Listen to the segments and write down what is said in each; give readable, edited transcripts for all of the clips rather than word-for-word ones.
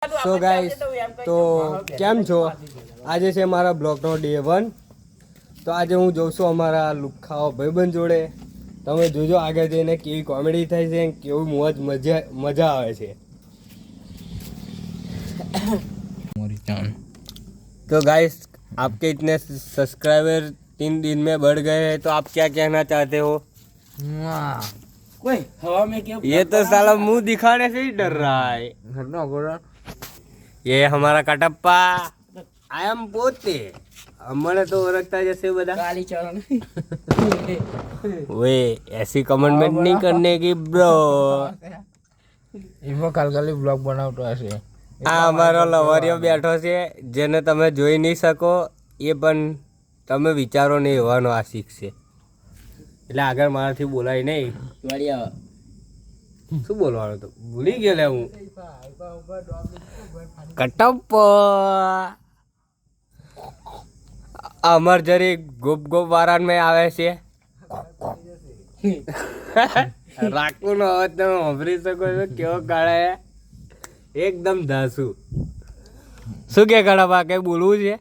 So guys તો કેમ છો? આજે છે મારા બ્લોગનો ડે 1. તો આજે હું જોઉં છું અમારા લુખાઓ ભાઈબંધ જોડે. તમે જોજો આગળ જઈને કેવી કોમેડી થાય છે, કેવું મજા આવે છે. तो गाइस आपके इतने सब्सक्राइबर 3 दिन में बढ़ गए हैं, तो आप क्या कहना चाहते हो? कोई हवा में क्यों? ये तो साला मुंह दिखाने से ही डर रहा है. ये हमारा कटप्पा, आई एम पोते. हमारे तो रखता जैसे बता काली चरण वे ऐसी कमेंटमेंट नहीं करने की ब्रो. એમાં કાલકાલી બ્લોગ બનાવતો હશે. આ અમારો લવરિયો બેઠો છે, જેને તમે જોઈ નહીં શકો. એ પણ તમે વિચારો નહીં એવાનો આ શીખશે. એટલે આગળ મારાથી બોલાય નહીં. વાળી આવે શું બોલવાનું તો ભૂલી ગયો લે હું. કટપ અમર જરી ગુપ ગુપ વારાન મેં આવે છે. રાખવું નો અવાજ તમે સાંભળી શકો છો કેવો કાળા એકદમ ધાસુ. શું કે કડપા કઈ બોલવું છે?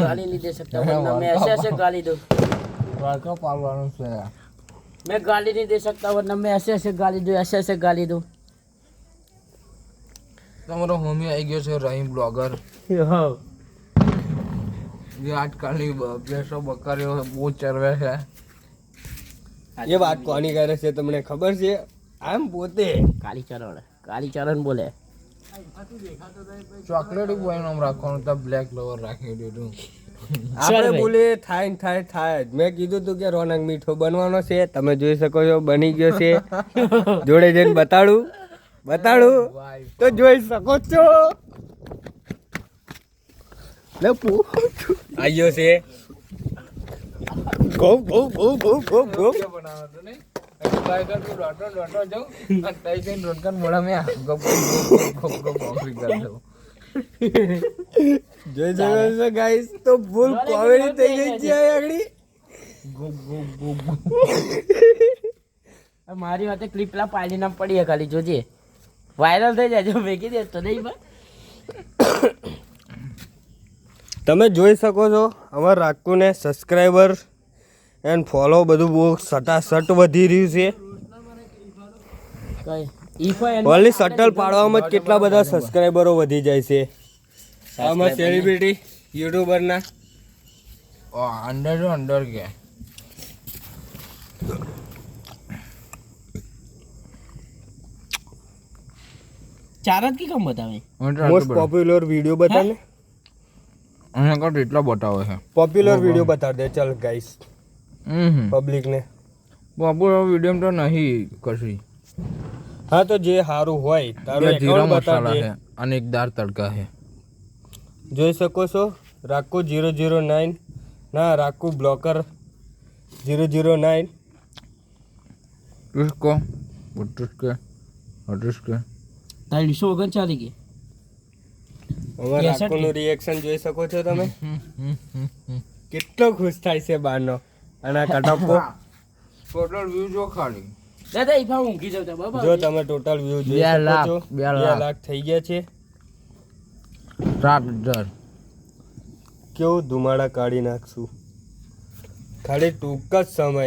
गाली नहीं दे सकता वरना मैं ऐसे ऐसे गाली दूं. વાળકા પાડવાનું છે. मैं गाली नहीं दे सकता वरना मैं ऐसे ऐसे गाली दूं, ऐसे ऐसे गाली दूं. તમારો હોમી આવી ગયો છે રહીમ બ્લોગર. જે આજકાલની બેસો બકરીઓ બહુ ચરવે છે. એ વાત કોની કરે છે તમને ખબર છે? આમ પોતે काली चरण बोले. ચોકલેટ બોય નામ રાખવાનું તો બ્લેક લવર રાખી દીધું. આપણે બોલે થાય ને થાય જ. મેં કીધું તું કે રોનક મીઠો બનવાનો છે. તમે જોઈ શકો છો બની ગયો છે. જોડે જઈને બતાડું તો જોઈ શકો છો. આવ્યો છે. Go go go go go go બનાવતો નહીં લાઈટર તું ડોટો જાઉં અને તઈ જઈને રોટકાન મોડા મે ગપ ગપ ગપ ઓફરી કરી દઉં. જોઈ શકો છો ગાઈસ, તો ફૂલ કોમેડી થઈ ગઈ છે આગળી. ગપ ગપ ગપ મારી વાતે ક્લિપ લા પાડી ના પડી ખાલી જોજે વાયરલ થઈ જાય. જો મેકી દે તો નહીં બા. તમે જોઈ શકો છો અમારા રાખુને સબસ્ક્રાઈબર એન્ડ ફોલો બધું બહુ સટાસટ વધી રહ્યું છે. કઈ ઈફો ઓનલી શટલ પાડવામાં જ કેટલા બધા સબસ્ક્રાઈબરો વધી જાય છે. આમાં સેલિબ્રિટી યુટ્યુબરના અંડર કે ચારત की कम बतावे મોસ્ટ પોપ્યુલર વિડિયો બતાને. અહીંયા કોટ એટલા બતાવે છે. પોપ્યુલર વિડિયો બતા દે ચાલ ગાઈસ પબ્લિક ને. બાપુ વિડીયો તો નહીં કશી. હા તો જે સારું હોય તારું જીરા એકાઉન્ટ બતા મસાલા દે. છે અને એક દાળ તડકા છે. જોઈ શકો છો રાખુ 009 ના રાખુ બ્લોકર 009. इसको 32 के 38 के 339 की અમારા રાખુનું રિએક્શન જોઈ શકો છો તમે. કેટલો ખુશ થાય છે બારનો. અને આ કટપ્પો ટોટલ વ્યૂ જો ખાલી દાદા ઈફા ઊંઘી જાવ તો બાબા. જો તમે ટોટલ વ્યૂ જોઈ બે શકો લાખ, છો 2 2 લાખ. લાખ થઈ ગયા છે. 7000 કેવું ધુમાડા કાઢી નાખશું ખાલી ટૂંક જ સમય.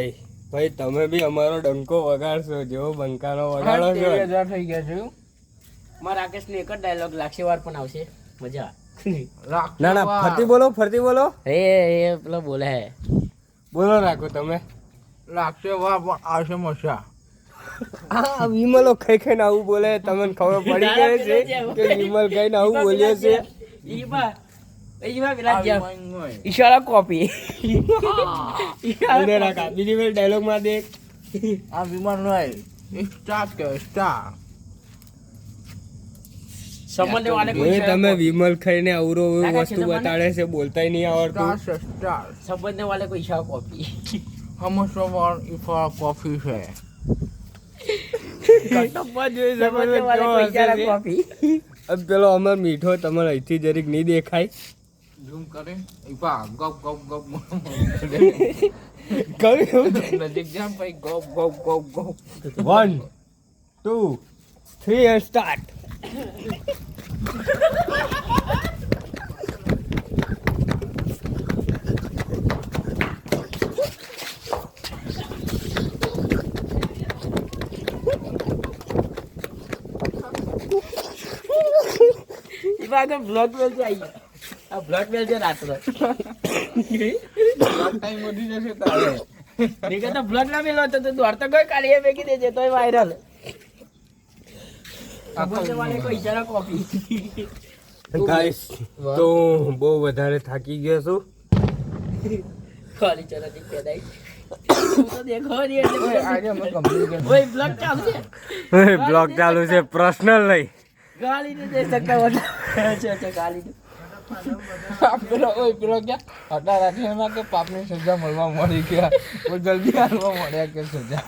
ભાઈ તમે બી અમારો ડંકો વગાડશો જેવો બંકાનો વગાડો છો. 13,000 થઈ ગયા છે. મારા રાકેશ ને એક જ ડાયલોગ લાગશે વાર પણ આવશે મજા. ના ના ફરતી બોલો એ પેલો બોલે હે બોલો રાખો તમે. લાગશે વાહ પણ આવશે મજા. આ વિમલો ખાઈને આવું બોલે તમને ખબર પડી ગઈ છે કે વિમલ ખાઈને આવું બોલ્યો છે. ઈમાં પેલા ઈશારા કોપી ઉડે રાખા બીજી વાર ડાયલોગ માં દેખ. આ વિમાન નહીં સ્ટાર કે સ્ટાર. સમજને વાલે હવે કોઈ તમે વિમલ ખાઈને અવરો રાખા વસ્તુ છે તમને? બતાડે છે બોલતાય નહીં આવડતું. સ્ટાર છે સ્ટાર. સમજને વાલે કોઈ ઈશારા કોપી હમસો વાર ઇફા કોફી છે. કટપ્પા જોઈ શકો છો સમજને વાલે કેવો કોઈ હસે ઈશારા છે. કોપી अब પેલો અમર મીઠો તમારે અહીંથી જરીક નહીં દેખાય. ઝૂમ કરે ઇફા ગપ ગપ ગપ કર્યું નજીક જામ પછી ગપ ગપ ગપ ગપ. 1 2 3 and start. એમાં આગળ બ્લોક મેલ છે આવી આ બ્લોક મેલ છે રાત્રે ટાઈમ વધી જશે તારે. નીકળ તો બ્લોક ના મેલો તો દોડતો કોઈ કાઢીએ ફેંકી દેજે તોય વાયરલ વાળે કોઈ ઈશારા કોપી ગાઈસ તો હું બહુ વધારે થાકી ગયો છું. ખાલી ચલા દી પેદાઈ હું તો દેખો નહીં એટલે આજે અમે કમ્પ્લીટ કરી. ઓય બ્લોક ચાલુ છે બ્લોગ ચાલુ છે, પર્સનલ નહીં. ગાલી ને જઈ શકતા વગર છે ગાલી ને પેલો ક્યાં હટા રાખીને કે પાપની સજા મળવા મળી ગયા જલ્દી હાલવા મળ્યા કે સજા